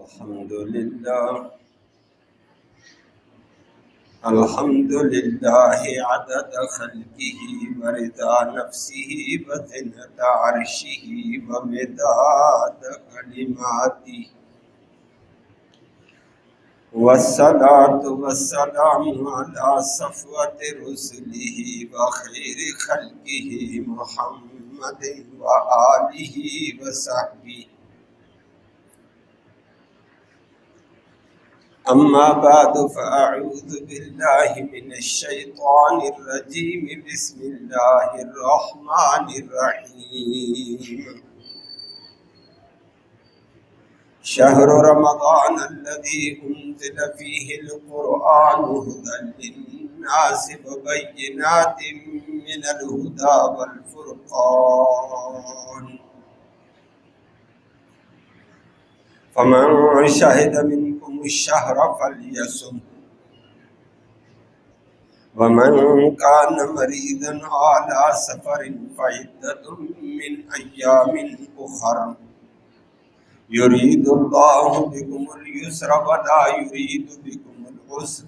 الحمد لله عدد خلقه ورضا نفسه وزنة عرشه ومداد كلماته، والصلاة والسلام على صفوة رسله وخير خلقه محمد وآله وصحبه. أما بعد فأعوذ بالله من الشيطان الرجيم. بسم الله الرحمن الرحيم. شهر رمضان الذي أنزل فيه القرآن هدى للناس وبينات من الهدى والفرقان، فمن شهد منكم الشهر فليصم، ومن كان مريضا على سفر فعدة من أيام أخر، يريد الله بكم اليسر ولا يريد بكم العسر،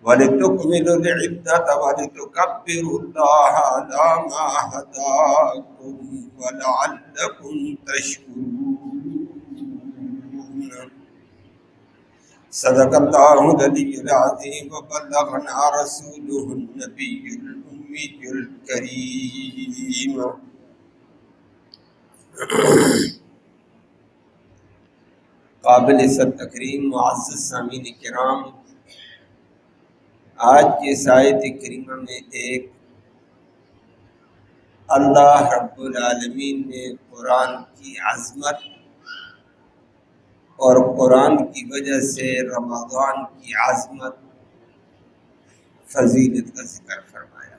ولتكملوا العدة ولتكبروا الله على ما هداكم ولعلكم تشكرون. صدق الله العلي العظيم وبلغنا رسوله النبي الأمي الكريم. قابل عزت تکریم معزز سامعین کرام، آج کی اس آیت کریمہ میں ایک اللہ رب العالمین نے قرآن کی عظمت اور قرآن کی وجہ سے رمضان کی عظمت فضیلت کا ذکر فرمایا۔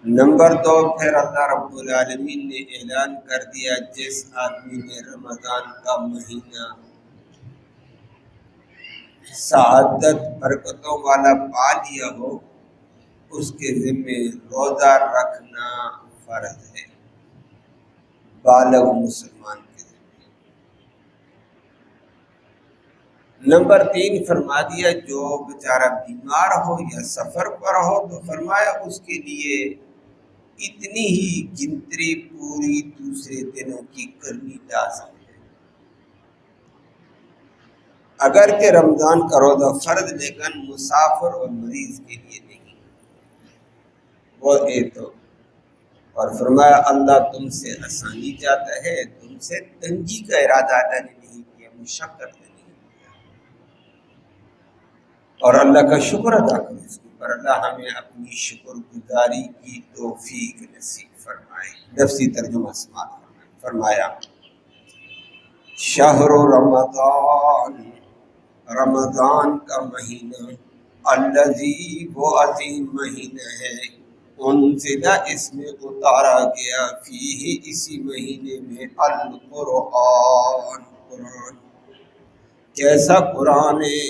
نمبر 2، پھر اللہ رب العالمین نے اعلان کر دیا جس آدمی نے رمضان کا مہینہ سعادت برکتوں والا پا لیا ہو، اس کے ذمہ روزہ رکھنا فرض ہے، بالغ مسلمان کے ذمہ۔ نمبر 3 فرما دیا جو بیچارہ بیمار ہو یا سفر پر ہو تو فرمایا اس کے لیے اتنی ہی گنتی پوری دوسرے دنوں کی کرنی لازم ہے۔ اگرچہ رمضان کا روزہ فرض لیکن مسافر اور مریض کے لیے نہیں، وہ تو اور فرمایا اللہ تم سے آسانی چاہتا ہے، تم سے تنگی کا ارادہ اللہ نے نہیں کیا، مشقت نہیں، اور اللہ کا شکر ادا کرو اس کے اوپر۔ اللہ ہمیں اپنی شکر گزاری کی توفیق نصیب فرمائے۔ لفظی ترجمہ سماعت فرمایا شہر رمضان، رمضان کا مہینہ، الذی وہ عظیم مہینہ ہے، انزلہ اس میں اتارا گیا، فیہ اسی مہینے میں، القرآن قرآن۔ کیسا قرآن ہے؟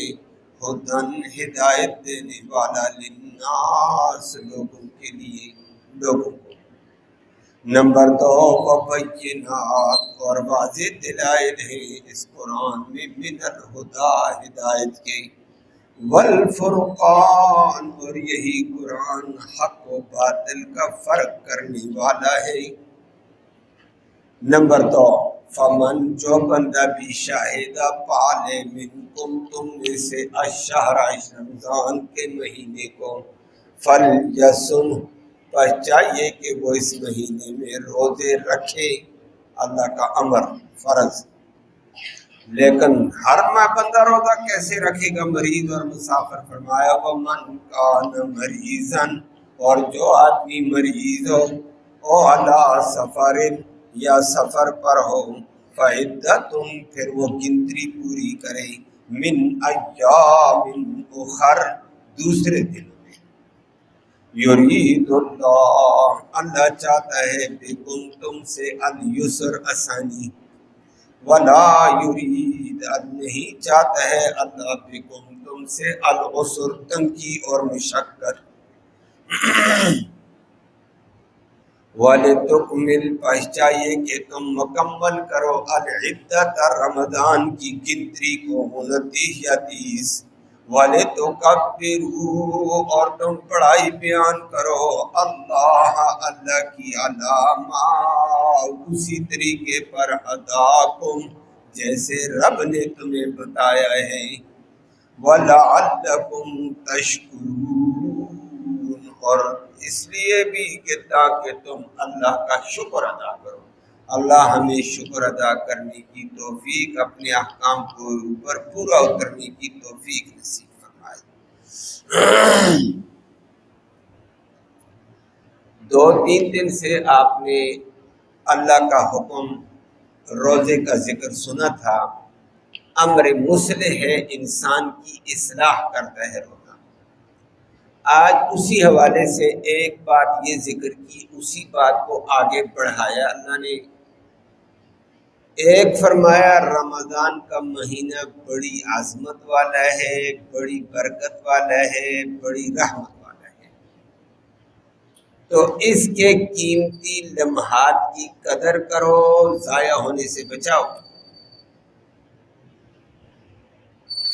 ہدن ہدایت دینے والا، للناس لوگوں کے لیے، لوگوں کو۔ نمبر 2، وبینات اور واضح دلائل ہیں اس قرآن میں، من الہدیٰ ہدایت کے، والفرقان اور یہی قرآن حق و باطل کا فرق کرنے والا ہے۔ نمبر 2، فمن جو بندہ بھی شاہدہ پالے منکم تم میں سے، الشہر رمضان کے مہینے کو، فلیصم پس چاہیے کہ وہ اس مہینے میں روزے رکھے، اللہ کا امر فرض۔ لیکن ہر ماہ بندہ روزہ کیسے رکھے گا؟ مریض اور مسافر فرمایا ومن کان مریضا اور جو آدمی مریض ہو، او علی سفر یا سفر پر ہو، فعدۃ پھر وہ گنتی پوری کرے، من ایام اخر دوسرے دنوں میں، یرید اللہ اللہ چاہتا ہے، بکم تم سے، الیسر آسانی، ولا یرید نہیں چاہتا ہے اللہ بکم تم سے، العسر تنگی اور مشقت۔ وَلِتُكْمِلْ پس چاہیے کہ تم مکمل کرو العدت رمضان کی گنتی کو 29 یا 30. وَلِتُكَبِّرُوا اور تم پڑھائی بیان کرو اللہ کی علامہ اسی طریقے پر ہداکم جیسے رب نے تمہیں بتایا ہے. وَلَعَلَّكُمْ تَشْكُرُونَ اور اس لیے بھی کہ تاکہ تم اللہ کا شکر ادا کرو. اللہ ہمیں شکر ادا کرنے کی توفیق، اپنے احکام کو اوپر پورا اترنے کی توفیق نصیب فرمائے. 2-3 دن سے آپ نے اللہ کا حکم روزے کا ذکر سنا تھا. امر مصلح ہے، انسان کی اصلاح کرتا ہے روزہ. آج اسی حوالے سے ایک بات یہ ذکر کی، اسی بات کو آگے بڑھایا. اللہ نے ایک فرمایا رمضان کا مہینہ بڑی عظمت والا ہے، بڑی برکت والا ہے، بڑی رحمت والا ہے، تو اس کے قیمتی لمحات کی قدر کرو، ضائع ہونے سے بچاؤ.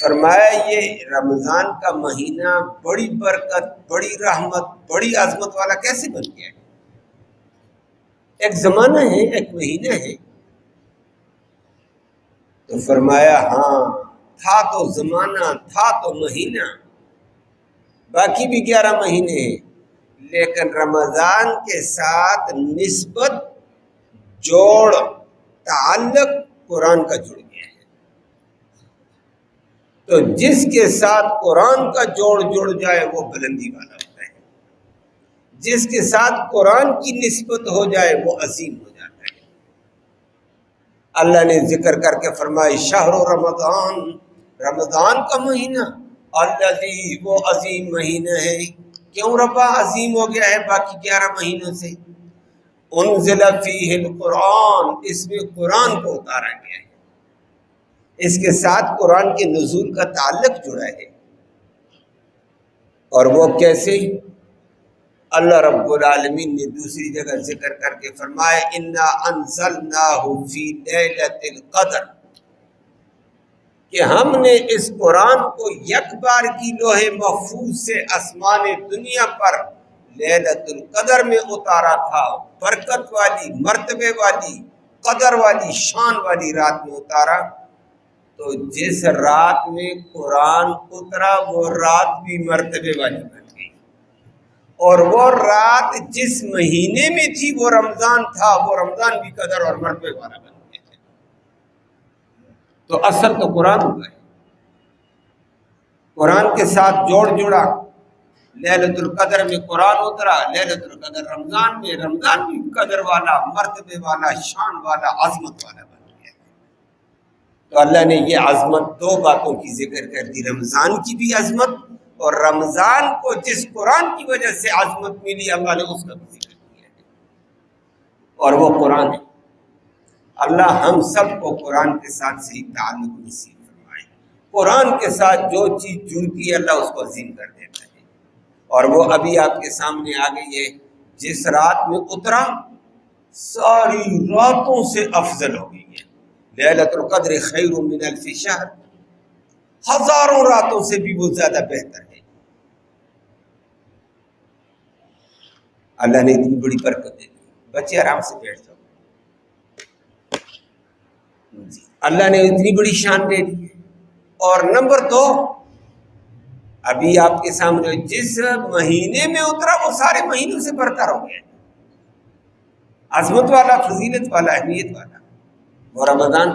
فرمایا یہ رمضان کا مہینہ بڑی برکت، بڑی رحمت، بڑی عظمت والا کیسے بن گیا ہے؟ ایک زمانہ ہے، ایک مہینہ ہے. تو فرمایا ہاں تھا تو زمانہ، تھا تو مہینہ، باقی بھی 11 مہینے ہیں، لیکن رمضان کے ساتھ نسبت، جوڑ، تعلق قرآن کا جڑ گیا ہے. تو جس کے ساتھ قرآن کا جوڑ جڑ جائے وہ بلندی والا ہوتا ہے، جس کے ساتھ قرآن کی نسبت ہو جائے وہ عظیم ہو جاتا ہے. اللہ نے ذکر کر کے فرمایا شہر رمضان، رمضان کا مہینہ، الذی وہ عظیم مہینہ ہے. کیوں ربا عظیم ہو گیا ہے باقی 11 مہینوں سے؟ انزل فیہ القرآن، اس میں قرآن کو اتارا گیا ہے، اس کے ساتھ قرآن کے نزول کا تعلق جڑا ہے. اور وہ کیسے؟ اللہ رب العالمین نے دوسری جگہ ذکر کر کے فرمایا انا انزلناہ فی لیلۃ القدر، کہ ہم نے اس قرآن کو یک بار کی لوح محفوظ سے آسمان دنیا پر لیلۃ القدر میں اتارا تھا. برکت والی، مرتبے والی، قدر والی، شان والی رات میں اتارا. تو جس رات میں قرآن اترا وہ رات بھی مرتبے والی بن گئی، اور وہ رات جس مہینے میں تھی وہ رمضان تھا، وہ رمضان بھی قدر اور مرتبے والا بن گیا. تو اصل تو قرآن ہوا ہے، قرآن کے ساتھ جوڑ جڑا. لیلۃ القدر میں قرآن اترا، لیلۃ القدر رمضان میں، رمضان بھی قدر والا، مرتبے والا، شان والا، عظمت والا بن گیا. تو اللہ نے یہ عظمت 2 باتوں کی ذکر کر دی، رمضان کی بھی عظمت، اور رمضان کو جس قرآن کی وجہ سے عظمت ملی اللہ نے اس کا بھی ذکر کیا ہے، اور وہ قرآن ہے. اللہ ہم سب کو قرآن کے ساتھ صحیح تعلق نصیب فرمائے. قرآن کے ساتھ جو چیز جڑتی ہے اللہ اس کو عظیم کر دیتا ہے. اور وہ ابھی آپ کے سامنے آ گئی ہے، جس رات میں اترا ساری راتوں سے افضل ہو گئی ہے. لیلۃ القدر خیر من الف شہر، ہزاروں راتوں سے بھی وہ زیادہ بہتر ہے. اللہ نے اتنی بڑی برکت دے دی. بچے آرام سے بیٹھ جاؤ. اللہ نے اتنی بڑی شان دے دی ہے. اور نمبر 2، ابھی آپ کے سامنے جس مہینے میں اترا وہ سارے مہینوں سے برتر ہو گیا، عظمت والا، فضیلت والا، اہمیت والا، وہ رمضان.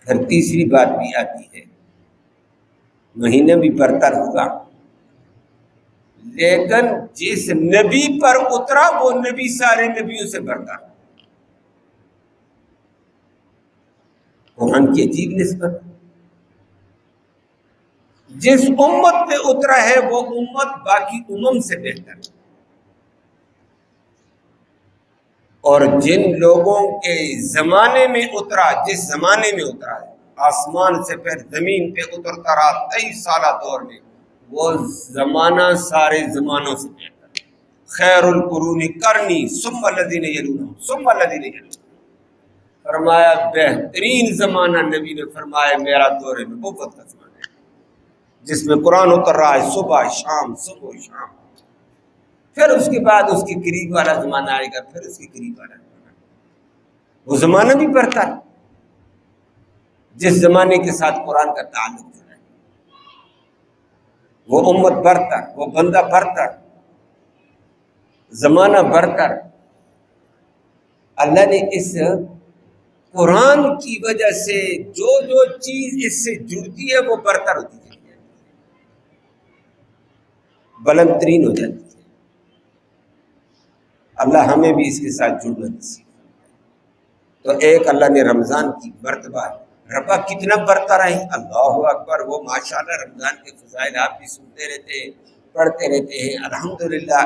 پھر تیسری بات بھی آتی ہے، مہینہ بھی برتر ہوگا، لیکن جس نبی پر اترا وہ نبی سارے نبیوں سے برتر. قرآن کی عجیب نسبت. جس امت پہ اترا ہے وہ امت باقی امم سے بہتر ہے. اور جن لوگوں کے زمانے میں اترا، جس زمانے میں اترا ہے، آسمان سے پھر زمین پہ اترتا رہا 23 سالہ دور میں، وہ زمانہ سارے زمانوں سے بہتر ہے. خیر القرون کرنی ثم الذین یلونہم ثم الذین یلونہم، فرمایا بہترین زمانہ نبی نے فرمایا میرا دور نبوت کا زمانہ ہے، جس میں قرآن اتر رہا ہے صبح شام صبح شام، پھر اس کے بعد اس کے قریب والا زمانہ آئے گا، پھر اس کے قریب والا زمانہ، وہ زمانہ بھی برتر، جس زمانے کے ساتھ قرآن کا تعلق جڑا ہے، وہ امت برتر، وہ بندہ برتر، زمانہ برتر۔ اللہ نے اس قرآن کی وجہ سے جو جو چیز اس سے جڑتی ہے وہ برتر ہوتی چلی جاتی ہے، بلند ترین ہو جاتی ہے۔ اللہ ہمیں بھی اس کے ساتھ جڑنا نصیب۔ تو ایک اللہ نے رمضان کی مرتبہ ربا کتنا برتر ہے، اللہ اکبر۔ وہ ماشاءاللہ رمضان کے فضائل آپ بھی سنتے رہتے ہیں، پڑھتے رہتے ہیں۔ الحمدللہ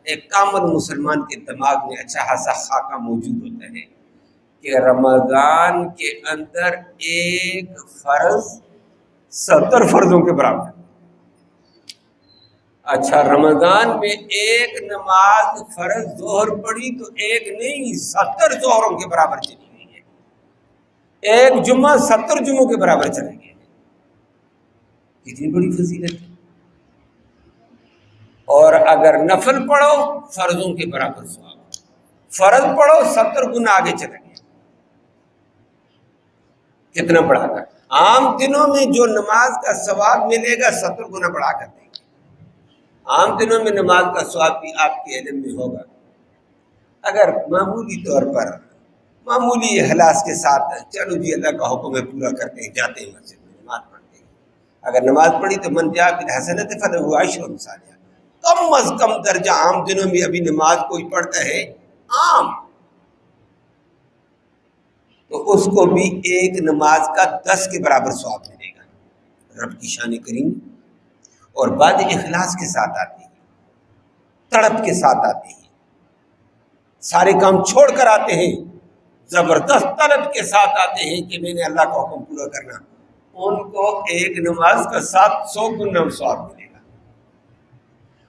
ایک کامل مسلمان کے دماغ میں اچھا خاصا خاکہ موجود ہوتا ہے کہ رمضان کے اندر ایک فرض 70 فرضوں کے برابر ہے۔ اچھا رمضان میں ایک نماز فرض ظہر پڑھی تو ایک نہیں 70 ظہروں کے برابر چلی گئی ہے، ایک جمعہ 70 جمعوں کے برابر چلے گئے، کتنی بڑی فضیلت ہے۔ اور اگر نفل پڑھو فرضوں کے برابر ثواب، فرض پڑھو 70 گنا آگے چلے گئے، کتنا بڑھا کر۔ عام دنوں میں جو نماز کا ثواب ملے گا 70 گنا بڑھا کر دیں گے۔ عام دنوں میں نماز کا ثواب بھی آپ کے علم میں ہوگا، اگر معمولی طور پر معمولی اخلاص کے ساتھ چلو جی اللہ کا حکم ہے پورا کرتے ہیں، جاتے ہیں مسجد میں نماز پڑھتے ہیں، اگر نماز پڑھی تو من جاء بالحسنۃ فلہ عشر امثالها، کم از کم درجہ عام دنوں میں ابھی نماز کوئی پڑھتا ہے عام، تو اس کو بھی ایک نماز کا 10 کے برابر ثواب ملے گا۔ رب کی شان کریم اور بات اخلاص کے ساتھ آتی ہے، تڑپ کے ساتھ آتی ہے، سارے کام چھوڑ کر آتے ہیں، زبردست طلب کے ساتھ آتے ہیں کہ میں نے اللہ کا حکم پورا کرنا، ان کو ایک نماز کا 700 گنا ثواب ملے گا۔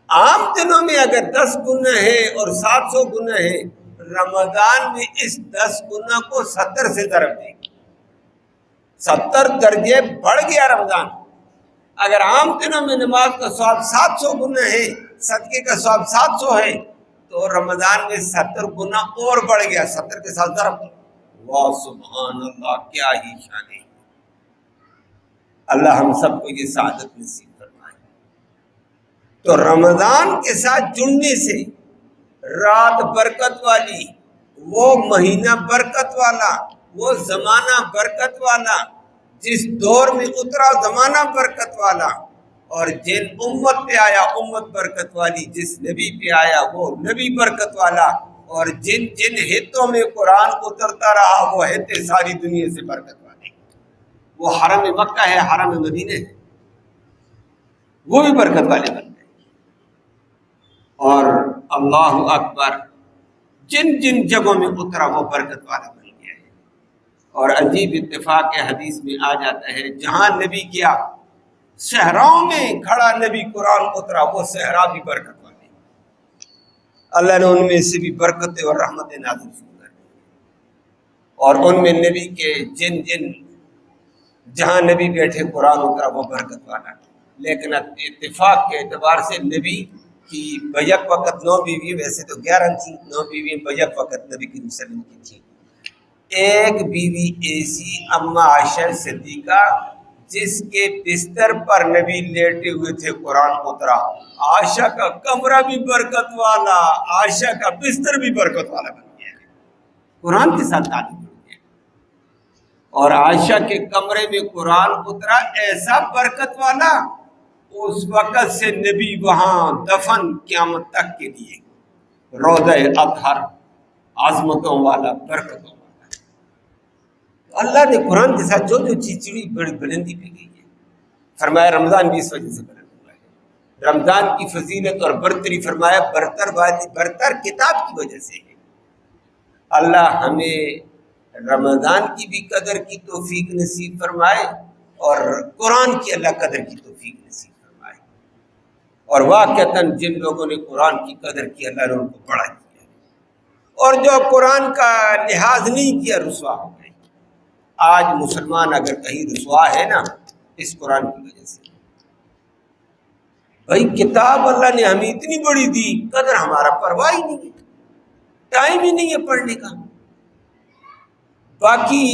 عام دنوں میں اگر 10 گنا ہے اور 700 گنا ہے، رمضان میں اس 10 گنا کو 70 سے ضرب دیں گے، 70 درجے بڑھ گیا رمضان۔ اگر عام دنوں میں نماز کا ثواب 700 گنا ہے، صدقے کا ثواب 700 ہے، تو رمضان میں 70 گنا اور بڑھ گیا، 70 کے ساتھ ضرب۔ واہ سبحان اللہ، کیا ہی شان ہے۔ اللہ ہم سب کو یہ سعادت نصیب فرمائے۔ تو رمضان کے ساتھ جڑنے سے رات برکت والی، وہ مہینہ برکت والا، وہ زمانہ برکت والا، جس دور میں اترا زمانہ برکت والا، اور جن امت پہ آیا امت برکت والی، جس نبی پہ آیا وہ نبی برکت والا، اور جن جن حتوں میں قرآن اترتا رہا وہ حتے ساری دنیا سے برکت والے۔ وہ حرم مکہ ہے، حرم مدینہ ہے، وہ بھی برکت والے بن گئے۔ اور اللہ اکبر، جن جن جگہوں میں اترا وہ برکت والا بن گیا ہے۔ اور عجیب اتفاق حدیث میں آ جاتا ہے، جہاں نبی کیا صحراؤں میں کھڑا نبی قرآن اترا، وہ صحرا بھی برکت والے، اللہ نے ان میں سے بھی برکتیں اور رحمتیں نازل کر دی۔ اور ان میں نبی کے جن جن جہاں نبی بیٹھے قرآن اترا وہ برکت والا۔ لیکن اتفاق کے اعتبار سے نبی کی بیک وقت 9 بیوی، ویسے تو 11 تھیں، 9 بیوی بیک وقت نبی کریم صلی اللہ علیہ وسلم کی تھیں۔ ایک بیوی ایسی اما عائشہ صدیقہ جس کے بستر پر نبی لیٹے ہوئے تھے قرآن اترا، عائشہ کا کمرہ بھی برکت والا، عائشہ کا بستر بھی برکت والا بن گیا ہے، قرآن کے ساتھ تعلق جڑ گیا۔ اور عائشہ کے کمرے میں قرآن اترا ایسا برکت والا، اس وقت سے نبی وہاں دفن قیامت تک کے لیے، روضہ اطہر، عظمتوں والا، برکتوں والا۔ اللہ نے قرآن کے ساتھ جو جو چیز چڑی بڑی بلندی پہ گئی ہے، فرمایا رمضان بھی اس وجہ سے بلند ہوا ہے۔ رمضان کی فضیلت اور برتری فرمایا برتر کتاب کی وجہ سے ہے۔ اللہ ہمیں رمضان کی بھی قدر کی توفیق نصیب فرمائے، اور قرآن کی اللہ قدر کی توفیق نصیب فرمائے۔ اور واقعتاً جن لوگوں نے قرآن کی قدر کی اللہ نے ان کو بڑا کیا، اور جو قرآن کا لحاظ نہیں کیا رسوا ہو گئے۔ آج مسلمان اگر کہیں رسوا ہے نا اس قرآن کی وجہ سے۔ بھائی کتاب اللہ نے ہمیں اتنی بڑی دی، قدر ہمارا پرواہ ہی نہیں ہے، ٹائم ہی نہیں ہے پڑھنے کا۔ باقی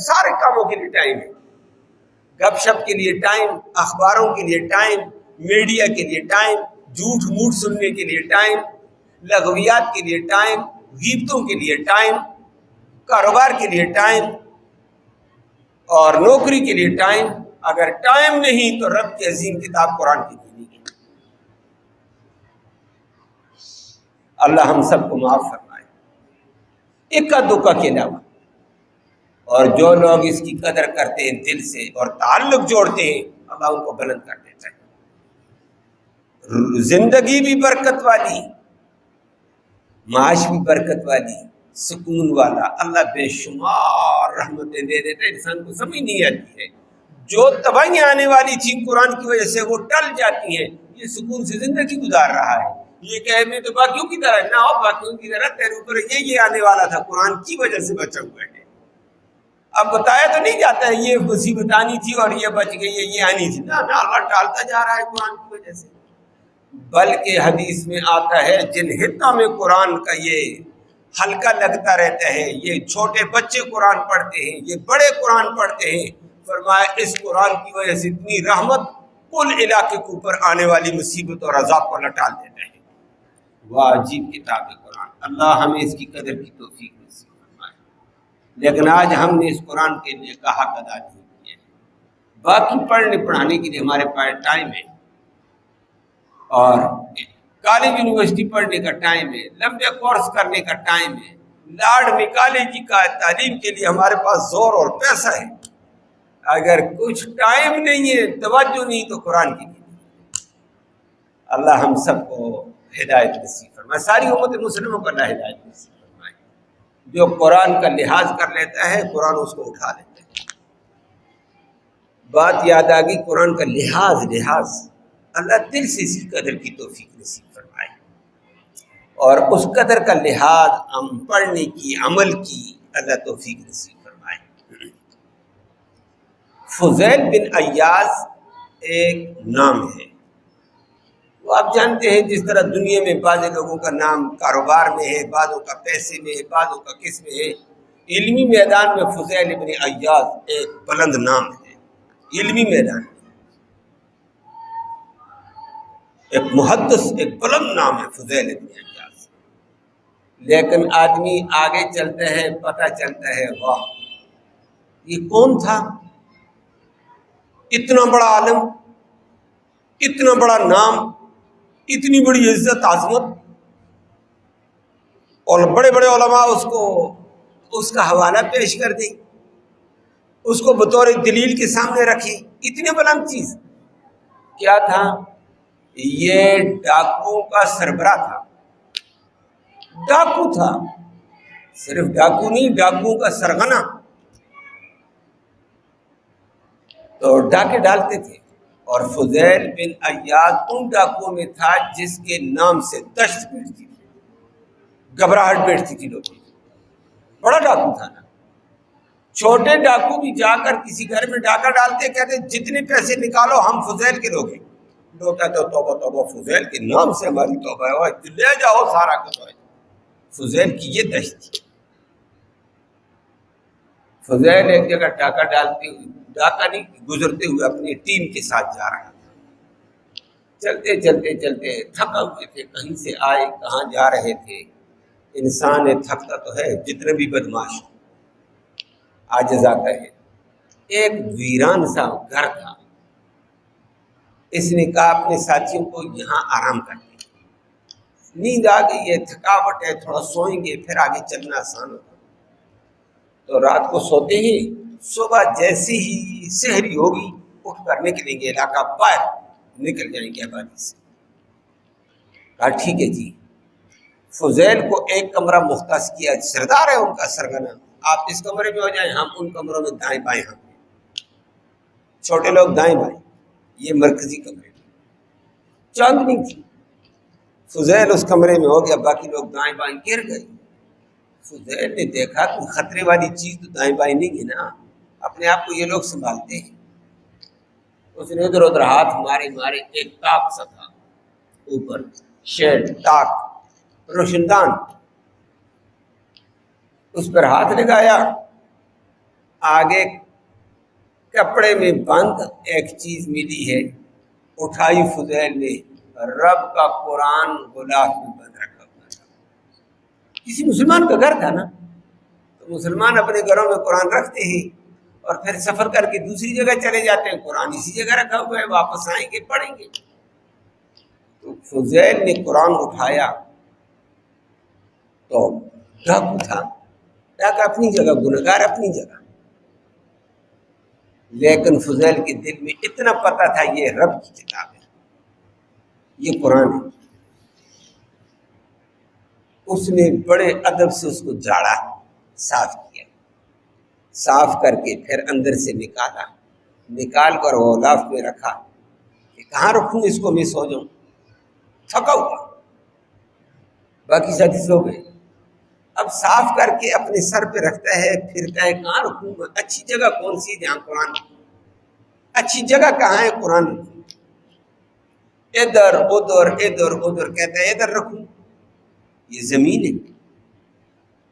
سارے کاموں کے لیے ٹائم ہے، گپ شپ کے لیے ٹائم، اخباروں کے لیے ٹائم، میڈیا کے لیے ٹائم، جھوٹ موٹ سننے کے لیے ٹائم، لغویات کے لیے ٹائم، غیبتوں کے لیے ٹائم، کاروبار کے لیے ٹائم، اور نوکری کے لیے ٹائم۔ اگر ٹائم نہیں تو رب کی عظیم کتاب قرآن کی نہیں ہے۔ اللہ ہم سب کو معاف فرمائے اکا دکا کے علاوہ، اور جو لوگ اس کی قدر کرتے ہیں دل سے اور تعلق جوڑتے ہیں اللہ ان کو بلند کر دیتا ہے۔ زندگی بھی برکت والی، معاش بھی برکت والی، سکون والا، اللہ بے شمار رحمتیں دے دیتے، انسان کو سمجھ نہیں آتی ہے۔ جو تباہیاں آنے والی تھی قرآن کی وجہ سے وہ ٹل جاتی ہیں، یہ سکون سے زندگی گزار رہا ہے۔ یہ کہ میں تو باقیوں کی طرح نہ ہو، باقیوں کی طرح تیرے اوپر یہ آنے والا تھا، قرآن کی وجہ سے بچا ہوا ہے۔ اب بتایا تو نہیں جاتا ہے یہ مصیبت آنی تھی اور یہ بچ گئی ہے، یہ آنی تھی، نہ اللہ ٹالتا جا رہا ہے قرآن کی وجہ سے۔ بلکہ حدیث میں آتا ہے جن حصوں میں قرآن کا یہ حلقہ لگتا رہتا ہے، یہ چھوٹے بچے قرآن پڑھتے ہیں، یہ بڑے قرآن پڑھتے ہیں، فرمایا اس قرآن کی وجہ سے اتنی رحمت کل علاقے کے اوپر آنے والی مصیبت اور عذاب کو لٹال دیتا ہے۔ واہ عجیب کتاب ہے قرآن، اللہ ہمیں اس کی قدر کی توفیق نصیب فرمائے۔ لیکن آج ہم نے اس قرآن کے لیے کا حق ادا نہیں کیا ہے۔ باقی پڑھنے پڑھانے کے لیے ہمارے پاس ٹائم ہے، اور کالج یونیورسٹی پڑھنے کا ٹائم ہے، لمبے کورس کرنے کا ٹائم ہے، لاڈ میں کالج کا تعلیم کے لیے ہمارے پاس زور اور پیسہ ہے۔ اگر کچھ ٹائم نہیں ہے، توجہ نہیں، تو قرآن کی نہیں۔ اللہ ہم سب کو ہدایت نصیب فرمائے، ساری امت مسلموں کو اللہ ہدایت نصیب فرمائے۔ جو قرآن کا لحاظ کر لیتا ہے قرآن اس کو اٹھا لیتا ہے۔ بات یاد آ گئی، قرآن کا لحاظ اللہ دل سے اسی قدر کی توفیق نصیب فرمائے، اور اس قدر کا لحاظ ہم پڑھنے کی، عمل کی اللہ توفیق نصیب فرمائے۔ فضیل بن عیاض ایک نام ہے، وہ آپ جانتے ہیں جس طرح دنیا میں بعض لوگوں کا نام کاروبار میں ہے، بعضوں کا پیسے میں ہے، بعضوں کا کس میں ہے، علمی میدان میں فضیل بن عیاض ایک بلند نام ہے۔ علمی میدان میں ایک محدث، ایک بلند نام ہے فضیل بن عیاض۔ لیکن آدمی آگے چلتا ہے پتہ چلتا ہے واہ یہ کون تھا، اتنا بڑا عالم، اتنا بڑا نام، اتنی بڑی عزت عظمت، اور بڑے بڑے علماء اس کا حوالہ پیش کر دی، اس کو بطور دلیل کے سامنے رکھی۔ اتنی بلند چیز کیا تھا؟ یہ ڈاکوؤں کا سربراہ تھا، ڈاکو تھا، صرف ڈاکو نہیں، ڈاکوؤں کا سرغنہ، تو ڈاکے ڈالتے تھے۔ اور فضیل بن عیاض ان ڈاکوؤں میں تھا جس کے نام سے دہشت بیٹھتی تھی، گھبراہٹ بیٹھتی تھی لوگوں کو، بڑا ڈاکو تھا نا۔ چھوٹے ڈاکو بھی جا کر کسی گھر میں ڈاکہ ڈالتے، کہتے جتنے پیسے نکالو ہم فضیل کے لوگ ہیں۔ لوگ کہتے توبہ توبہ، فضیل کے نام سے ہماری توبہ ہے، لے جاؤ سارا کچھ۔ فضیل کی یہ دہشت تھی۔ فضیل ایک جگہ ڈاکہ ڈالتے ہوئے، ڈاکہ نہیں گزرتے ہوئے اپنی ٹیم کے ساتھ جا رہا تھا، چلتے چلتے چلتے تھکا ہوئے تھے، کہیں سے آئے کہاں جا رہے تھے۔ انسان تھکتا تو ہے، جتنے بھی بدماش عاجز آتا ہے۔ ایک ویران سا گھر تھا، اس نے کہا اپنے ساتھیوں کو یہاں آرام کرتے، نیند آ گئی ہے، تھکاوٹ ہے، تھوڑا سوئیں گے پھر آگے چلنا آسان ہوگا۔ تو رات کو سوتے ہی صبح جیسے ہی سحری ہوگی اٹھ کر نکلیں گے، علاقہ باہر نکل جائیں گے آبادی سے۔ کہا ٹھیک ہے جی۔ فضیل کو ایک کمرہ مختص کیا، سردار ہے ان کا سرگنا، آپ اس کمرے میں ہو جائیں، ہم ان کمروں میں دائیں بائیں، ہم چھوٹے لوگ دائیں بائیں، یہ مرکزی کمرے۔ چاندنی تھی. فضیل اس کمرے میں ہو گیا، باقی لوگ دائیں بائیں گر گئے. فضیل نے دیکھا کہ خطرے والی چیز تو دائیں بائیں نہیں ہے نا، اپنے آپ کو یہ لوگ سنبھالتے ہیں. اس نے ادھر ادھر ہاتھ مارے مارے، ایک تاک سا تھا اوپر، شیڈ تاک روشندان، اس پر ہاتھ لگایا. آگے کپڑے میں بند ایک چیز ملی ہے، اٹھائی فضیل نے، رب کا قرآن غلاف میں بند رکھا ہوا تھا. کسی مسلمان کا گھر تھا نا، تو مسلمان اپنے گھروں میں قرآن رکھتے ہیں اور پھر سفر کر کے دوسری جگہ چلے جاتے ہیں، قرآن اسی جگہ رکھا ہوا ہے، واپس آئیں گے پڑھیں گے. تو فضیل نے قرآن اٹھایا تو ڈاکو تھا، ڈاکا اپنی جگہ، گنہگار اپنی جگہ، لیکن فضیل کے دل میں اتنا پتہ تھا یہ رب کی کتاب ہے، یہ قرآن ہے. اس نے بڑے ادب سے اس کو جھاڑا، صاف کیا، صاف کر کے پھر اندر سے نکالا، نکال کر وہ غلاف میں رکھا کہ کہاں رکھوں اس کو، میں سو جاؤں، تھکا ہوا. باقی ساتھی سو گئے. اب صاف کر کے اپنے سر پہ رکھتا ہے، پھرتا ہے کہاں رکھوں گا، اچھی جگہ کون سی ہے جہاں قرآن رکھوں، اچھی جگہ کہاں ہے قرآن رکھوں. ادھر ادھر ادھر ادھر، کہتا ہے ادھر رکھوں، یہ زمین ہے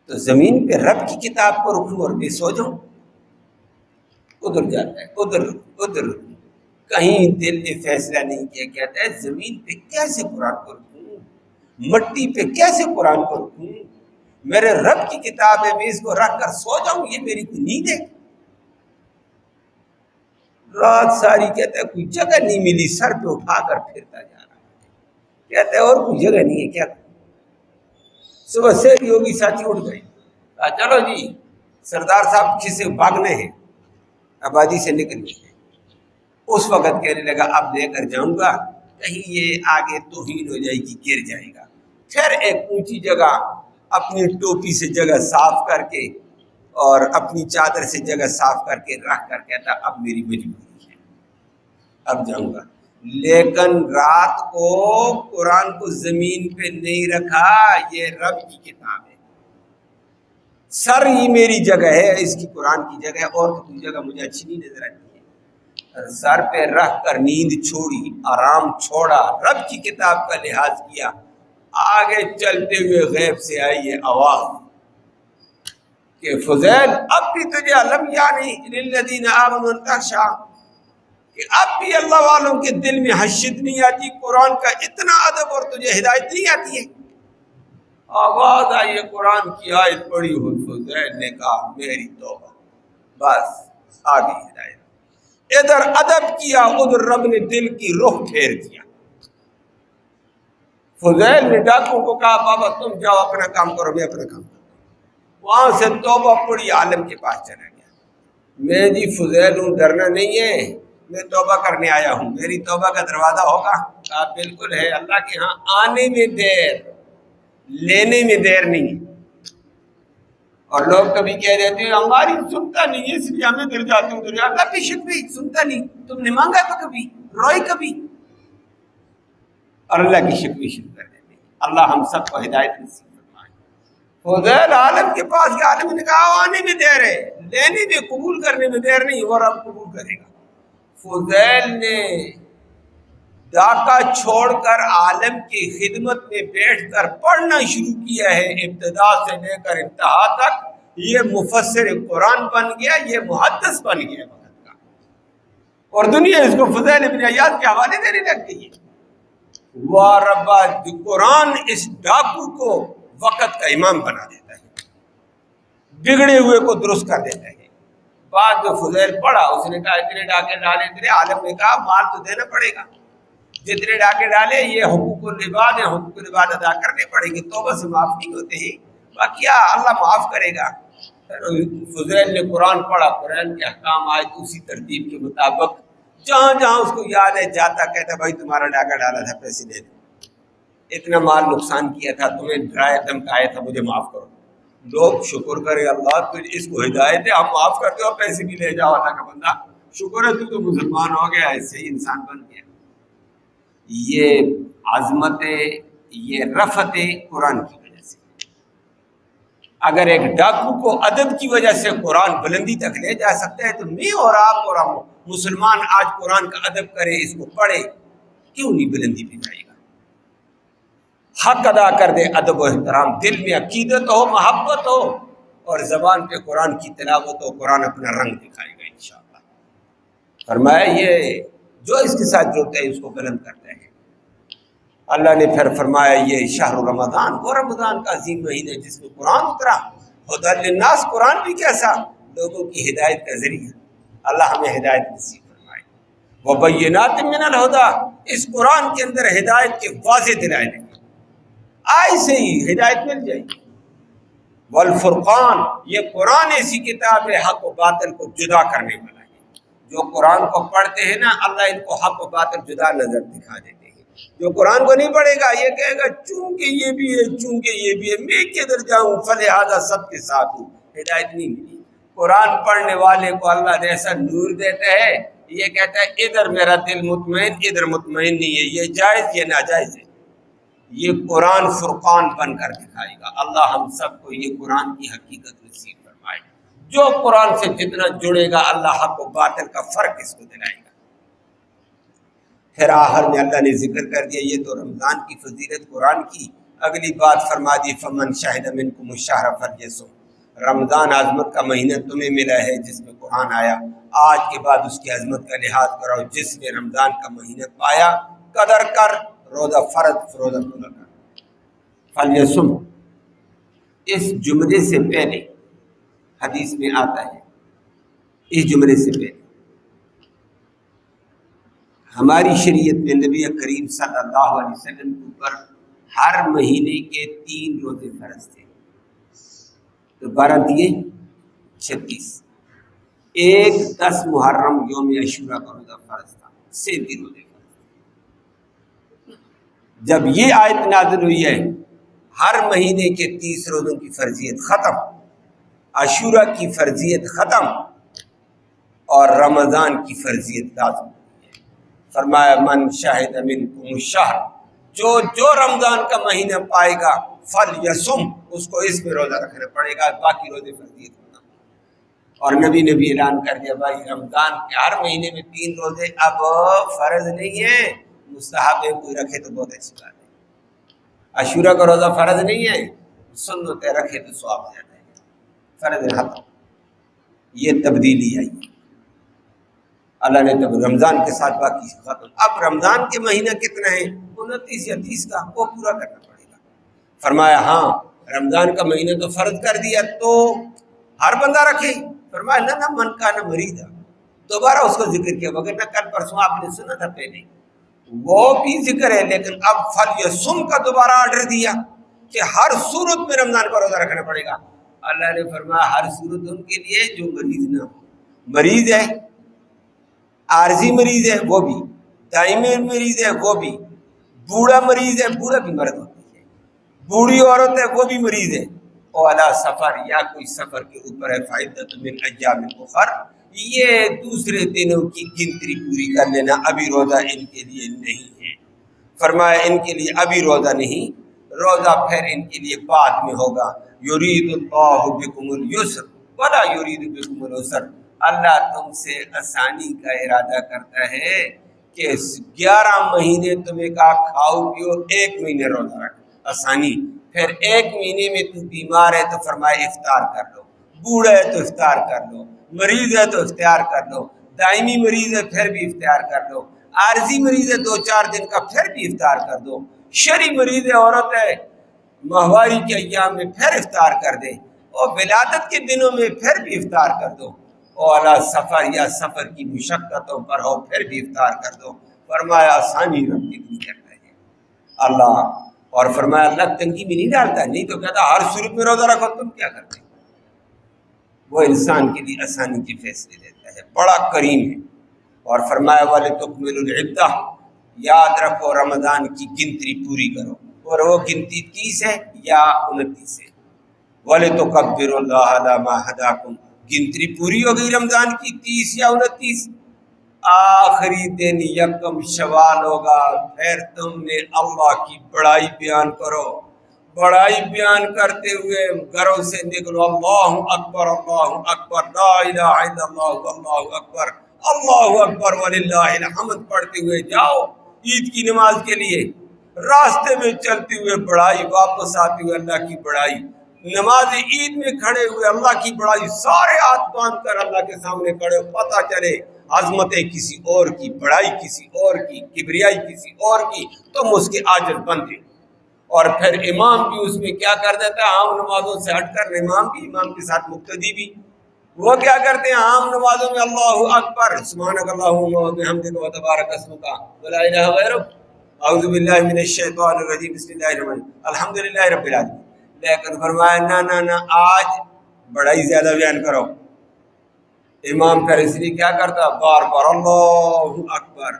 تو زمین پہ رب کی کتاب کو رکھوں اور میں سو جاؤں. ادھر جاتا ہے، ادھر ادھر، کہیں دل نے فیصلہ نہیں کیا. کہتا ہے زمین پہ کیسے قرآن کو رکھوں، مٹی پہ کیسے قرآن کو رکھوں، میرے رب کی کتاب ہے، میں اس کو رکھ کر سو جاؤں، یہ میری کوئی نیند ہے. رات ساری کہتا ہے کوئی جگہ نہیں ملی، سر پہ اٹھا کر پھرتا جا رہا ہے. کہتا ہے اور کوئی جگہ نہیں ہے کیا کروں. صبح سے یوگی ساتھی اٹھ گئے، کہا چلو جی سردار صاحب کسی بھاگنے ہیں، آبادی سے نکلنے ہیں. اس وقت کہنے لگا اب لے کر جاؤں گا، کہیں یہ آگے توہین ہو جائے گی، گر جائے گا. پھر ایک اونچی جگہ اپنی ٹوپی سے جگہ صاف کر کے اور اپنی چادر سے جگہ صاف کر کے رکھ کر کہتا اب میری مجبوری ہے، اب جاؤں گا. لیکن رات کو قرآن کو زمین پہ نہیں رکھا، یہ رب کی کتاب ہے، سر ہی میری جگہ ہے، اس کی قرآن کی جگہ ہے، اور کوئی جگہ مجھے اچھی نہیں نظر آتی ہے. سر پہ رکھ کر نیند چھوڑی، آرام چھوڑا، رب کی کتاب کا لحاظ کیا. آگے چلتے ہوئے غیب سے آئی یہ آواز کہ فضیل اب بھی تجھے علم یعنی للذین آمنوا تخشع، کہ اب بھی اللہ والوں کے دل میں خشیت نہیں آتی، قرآن کا اتنا ادب اور تجھے ہدایت نہیں آتی ہے. آواز آئی قرآن کی آیت پڑھی ہوئی، فضیل نے کہا میری توبہ، بس آگے ہدایت. ادھر ادب کیا، ادھر رب نے دل کی رخ پھیر دیا. فضیل نے ڈاکو کو کہا بابا تم جاؤ اپنا کام کرو، میں اپنا کام کروں. وہاں سے توبہ پڑی، عالم کے پاس چلا گیا. میں جی فضیل ہوں، ڈرنا نہیں ہے، میں توبہ کرنے آیا ہوں، میری توبہ کا دروازہ ہوگا. کہا بالکل ہے، اللہ کے ہاں آنے میں دیر، لینے میں دیر نہیں ہے. اور لوگ کبھی کہہ دیتے ہیں ہماری سنتا نہیں ہے اس لیے ہمیں گر جاتے ہیں. اللہ بے شک بھی سنتا نہیں، تم نے مانگا تو کبھی، روئے کبھی، اور اللہ کی شکر کر دیتے. اللہ ہم سب کو ہدایت نصیب فرمائے. فضیل عالم کے پاس گیا، عالم نے کہا آنے میں دیر ہے، لینے میں قبول کرنے میں دیر نہیں، اور اب قبول کرے گا. فضیل نے ڈاکہ چھوڑ کر عالم کی خدمت میں بیٹھ کر پڑھنا شروع کیا ہے، ابتدا سے لے کر انتہا تک. یہ مفسر قرآن بن گیا، یہ محدث بن گیا وقت کا، اور دنیا اس کو فضیل ابن عیاض کے حوالے دینے لگ گئی ہے. واہ ربا، قرآن اس ڈاکو کو وقت کا امام بنا دیتا ہے، بگڑے ہوئے کو درست کر دیتا ہے. بعد میں فضیل پڑھا، اس نے کہا اتنے ڈاکے ڈالے اتنے. عالم نے کہا مال تو دینا پڑے گا، جتنے ڈاکے ڈالے یہ حقوق العباد ہیں، حقوق العباد ادا کرنے پڑیں گے، توبہ سے معاف نہیں ہوتے ہیں، باقی اللہ معاف کرے گا. فضیل نے قرآن پڑھا، قرآن کے احکام آئے تو اسی ترتیب کے مطابق جہاں جہاں اس کو یاد ہے جاتا، کہتا بھائی تمہارا ڈاکہ ڈالا تھا، پیسے دے دو، اتنا مال نقصان کیا تھا، تمہیں ڈرایا دھمکایا تھا، مجھے معاف کرو. لوگ شکر کرے اللہ تو اس کو ہدایت ہے، ہم معاف کرتے ہو، پیسے بھی لے جاؤ. اللہ کا بندہ شکر ہے تو مسلمان ہو گیا، اس سے ہی انسان بن گیا. یہ عظمت، یہ رفعت قرآن کی وجہ سے۔ اگر ایک ڈاکو کو ادب کی وجہ سے قرآن بلندی تک لے جا سکتا ہے تو میں اور آپ اور مسلمان آج قرآن کا ادب کرے، اس کو پڑھے، کیوں نہیں بلندی پہ جائے گا؟ حق ادا کر دے، ادب و احترام، دل میں عقیدت ہو، محبت ہو، اور زبان پہ قرآن کی تلاوت ہو، قرآن اپنا رنگ دکھائے گا انشاءاللہ۔ فرمایا یہ جو اس کے ساتھ جڑتا ہے اس کو بلند کرتا ہے۔ اللہ نے پھر فرمایا یہ شہر رمضان، وہ رمضان کا عظیم مہینہ جس میں قرآن اترا، ہدی للناس، قرآن بھی کیسا؟ لوگوں کی ہدایت کا ذریعہ۔ اللہ ہمیں ہدایت نصیب فرمائے۔ وبینات من الہدی، اس قرآن کے اندر ہدایت کے واضح دلائل ہیں، آئے سے ہی ہدایت مل جائے گی۔ والفرقان، یہ قرآن ایسی کتاب ہے حق و باطل کو جدا کرنے والا ہے۔ جو قرآن کو پڑھتے ہیں نا، اللہ ان کو حق و باطل جدا نظر دکھا دیتے ہیں۔ جو قرآن کو نہیں پڑھے گا یہ کہے گا چونکہ یہ بھی ہے، چونکہ یہ بھی ہے، میں کدھر جاؤں، فلہذا سب کے ساتھ ہوں۔ ہدایت نہیں ملی۔ قرآن پڑھنے والے کو اللہ نے ایسا نور دیتا ہے، یہ کہتا ہے ادھر میرا دل مطمئن، ادھر مطمئن نہیں ہے، یہ جائز یہ ناجائز ہے۔ یہ قرآن فرقان بن کر دکھائے گا۔ اللہ ہم سب کو یہ قرآن کی حقیقت نصیب فرمائے۔ جو قرآن سے جتنا جڑے گا اللہ حق و باطل کا فرق اس کو دلائے گا۔ پھر آخر میں اللہ نے ذکر کر دیا، یہ تو رمضان کی فضیلت قرآن کی، اگلی بات فرما دی فمن شہد منکم الشہر فلیصم، رمضان عظمت کا مہینہ تمہیں ملا ہے جس میں قرآن آیا، آج کے بعد اس کی عظمت کا لحاظ کرو۔ جس نے رمضان کا مہینہ پایا قدر کر، روزہ فرض روزہ پورا کر۔ فلیصم، اس جملے سے پہلے حدیث میں آتا ہے، اس جملے سے پہلے ہماری شریعت میں نبی کریم صلی اللہ علیہ وسلم کے اوپر ہر مہینے کے 3 روزے فرض تھے، تو 12 دیے 36، ایک 10 محرم یوم عاشوراء کا روزہ فرض تھا، 37 روزے فرض۔ جب یہ آیت نازل ہوئی ہے ہر مہینے کے 30 روزوں کی فرضیت ختم، عاشوراء کی فرضیت ختم، اور رمضان کی فرضیت لازم۔ فرمایا من شاہد منکم الشہر، جو رمضان کا مہینہ پائے گا فلیصم، اس کو اس میں روزہ رکھنا پڑے گا، باقی روزے فرضیت ہونا۔ اور نبی نے بھی اعلان کر دیا بھائی رمضان کے ہر مہینے میں 3 روزے اب فرض نہیں ہے، مستحب ہے، کوئی رکھے تو بہت اچھی بات ہے۔ عاشوراء کا روزہ فرض نہیں ہے، سنت ہے، رکھے تو ثواب زیادہ ہے، فرض ختم۔ یہ تبدیلی آئی اللہ نے تب رمضان کے ساتھ باقی ختم۔ اب رمضان کے مہینہ کتنا ہے؟ 29 یا 30 کا، وہ پورا کرنا پڑے گا۔ فرمایا ہاں رمضان کا مہینہ تو فرض کر دیا تو ہر بندہ رکھے؟ فرمایا نہ من کا نہ مریض، دوبارہ اس کو ذکر کیا، مگر نہ کل پرسوں آپ نے سنا تھا پہلے، وہ بھی ذکر ہے، لیکن اب فلیصم کا دوبارہ آرڈر دیا کہ ہر صورت میں رمضان کا روزہ رکھنا پڑے گا۔ اللہ نے فرمایا ہر صورت ان کے لیے جو مریض نہ ہو، مریض ہے، عارضی مریض ہے وہ بھی، دائمی مریض ہے وہ بھی، بوڑھا مریض ہے، بوڑھا بھی مرد ہوتی ہے، بوڑھی عورت ہے وہ بھی مریض ہے، او علی سفر، یا کوئی سفر کے اوپر ہے، فائدۃ من ایام اخر، یہ دوسرے دنوں کی گنتی پوری کر لینا، ابھی روزہ ان کے لیے نہیں ہے۔ فرمایا ان کے لیے ابھی روزہ نہیں، روزہ پھر ان کے لیے بعد میں ہوگا۔ یرید اللہ بکم اليسر ولا یرید بکم العسر، اللہ تم سے آسانی کا ارادہ کرتا ہے کہ 11 مہینے تمہیں کہا کھاؤ پیو، 1 مہینے روزہ رکھ، آسانی۔ پھر 1 مہینے میں تو بیمار ہے تو فرمایا افطار کر لو، بوڑھا ہے تو افطار کر لو، مریض ہے تو افطار کر لو، دائمی مریض ہے پھر بھی افطار کر لو، عارضی مریض ہے 2-4 دن کا پھر بھی افطار کر دو، شرعی مریض ہے، عورت ہے، ماہواری کے ایام میں پھر افطار کر دے، اور ولادت کے دنوں میں پھر بھی افطار کر دو، اور سفر یا سفر کی مشقتوں پر ہو پھر بھی افطار کر دو۔ فرمایا آسانی رب کی نہیں کرتا ہے اللہ، اور فرمایا اللہ تنگی میں نہیں ڈالتا، نہیں تو کہتا ہر صورت میں روزہ رکھو، تم کیا کرتے؟ وہ انسان کے لیے آسانی کے فیصلے دیتا ہے، بڑا کریم ہے۔ اور فرمایا وَلِتُكْمِلُوا الْعِدَّةَ، یاد رکھو رمضان کی گنتی پوری کرو، اور وہ گنتی 30 ہے یا 29 ہے۔ وَلِتُكَبِّرُوا اللَّهَ عَلَىٰ مَا هَدَاكُمْ، گنتی پوری ہو گئی رمضان کی 30 یا 29، آخری دن یکم شوال ہوگا، پھر تم نے اللہ کی بڑائی بیان کرو، بڑائی بیان کرتے ہوئے گھروں سے نکلو، اللہ اکبر لا الہ الا اللہ اللہ اکبر وللہ الحمد پڑھتے ہوئے جاؤ عید کی نماز کے لیے، راستے میں چلتے ہوئے بڑائی، واپس آتے ہوئے اللہ کی بڑائی، نماز عید میں کھڑے ہوئے اللہ کی بڑائی، سارے ہاتھ باندھ کر اللہ کے سامنے کھڑے ہو، پتہ چلے عظمتیں کسی اور کی، بڑائی کسی اور کی، کبریائی کسی اور کی، تم اس کے عاجز بندے۔ اور پھر امام بھی اس میں کیا کر دیتا ہے، عام نمازوں سے ہٹ کر امام بھی، امام کے ساتھ مقتدی بھی، وہ کیا کرتے ہیں عام نمازوں میں اللہ اکبر سبحانک اللہم و بحمدک و تبارک اسمک ولا الہ غیرک اعوذ باللہ من الشیطان الرجیم بسم اللہ الرحمن الرحیم الحمدللہ رب العالمین، لیکن فرمایا نہ آج بڑائی زیادہ بیان کرو۔ امام پھر اس لیے کیا کرتا، بار بار اللہ اکبر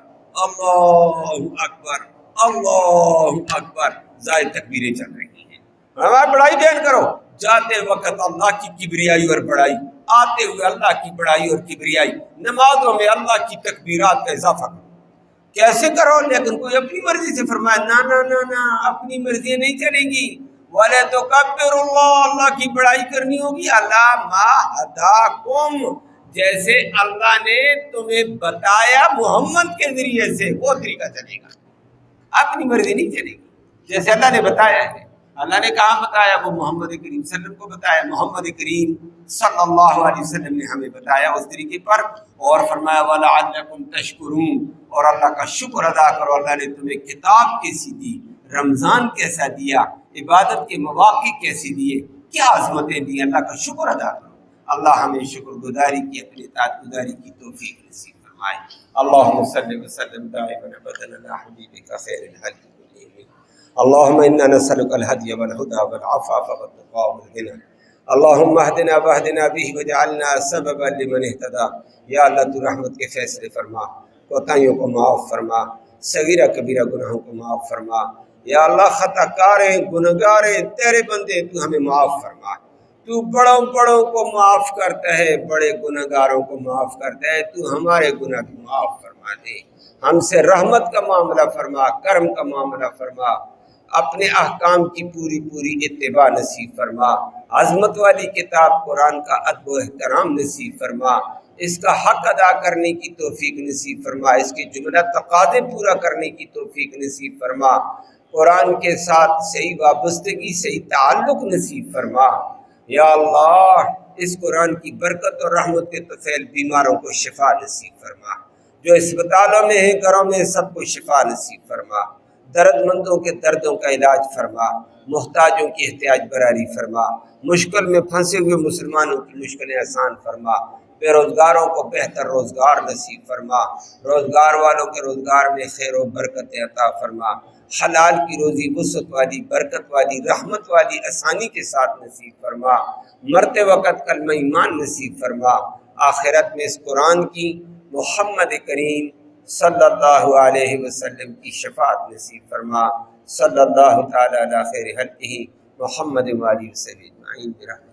اللہ اکبر، زائد تکبیریں چل رہی ہیں، ہمارا بڑائی بیان کرو، جاتے وقت اللہ کی کبریائی اور بڑائی، آتے ہوئے اللہ کی بڑائی اور کبریائی، نمازوں میں اللہ کی تکبیرات کا اضافہ کرو، کیسے کرو، لیکن کوئی اپنی مرضی سے فرمایا نہ اپنی مرضی نہیں چلیں گی، وَلَا تُكَبِّرُ اللَّهَ، اللہ کی بڑائی کرنی ہوگی، عَلَىٰ مَا هَدَاكُمْ، جیسے اللہ نے تمہیں بتایا محمد کے ذریعے سے، وہ طریقہ چلے گا، اپنی مرضی نہیں چلے گی، جیسے اللہ نے بتایا ہے۔ اللہ نے کہاں بتایا، وہ محمد کریم صلی اللہ علیہ وسلم کو بتایا، محمد کریم صلی اللہ علیہ وسلم نے ہمیں بتایا اس طریقے پر، اور فرمایا وَلَعَلَّكُمْ تَشْكُرُونَ، اور اللہ کا شکر ادا کرو، اللہ نے تمہیں کتاب کیسی دی، رمضان کیسا دیا، عبادت کے مواقع کیسے دیے، کیا عظمتیں دی، اللہ کا شکر ادا کرو۔ اللہ ہمیں شکر گزاری کی، اپنی اطاعت گزاری کی توفیق نصیب فرمائے۔ اللہم صلی وسلم دائما ابدا علی حبیبک خیر الخلق کلہم، اللہم انا نسألک الہدی والہدی والعفاف والتقی والغنی، اللہم اہدنا واہدنا بہ وجعلنا سببا لمن اہتدی۔ یا اللہ تو رحمت کے فیصلے فرما، کوتاہیوں کو معاف فرما، صغیرہ کبیرہ گناہوں کو معاف فرما، یا اللہ خطا کاریں گنہگاریں تیرے بندے، تو ہمیں معاف فرما، تو بڑوں کو معاف کرتا ہے، بڑے گنہگاروں کو معاف کرتا ہے، تو ہمارے گناہ بھی معاف فرما دے، ہم سے رحمت کا معاملہ فرما، کرم کا معاملہ فرما، اپنے احکام کی پوری اتباع نصیب فرما، عظمت والی کتاب قرآن کا ادب و احترام نصیب فرما، اس کا حق ادا کرنے کی توفیق نصیب فرما، اس کے جملہ تقاضے پورا کرنے کی توفیق نصیب فرما، قرآن کے ساتھ صحیح وابستگی، صحیح تعلق نصیب فرما۔ یا اللہ اس قرآن کی برکت اور رحمت کے طفیل بیماروں کو شفا نصیب فرما، جو اسپتالوں میں ہیں گھروں میں سب کو شفا نصیب فرما، درد مندوں کے دردوں کا علاج فرما، محتاجوں کی احتیاج براری فرما، مشکل میں پھنسے ہوئے مسلمانوں کی مشکلیں آسان فرما، بے روزگاروں کو بہتر روزگار نصیب فرما، روزگار والوں کے روزگار میں خیر و برکت عطا فرما، حلال کی روزی وسعت والی، برکت والی، رحمت والی، آسانی کے ساتھ نصیب فرما، مرتے وقت کلمہ ایمان نصیب فرما، آخرت میں اس قرآن کی محمد کریم صلی اللہ علیہ وسلم کی شفاعت نصیب فرما۔ صلی اللہ تعالی علی خیر خلقہ محمد و آلہ وصحبہ اجمعین برحمتہ۔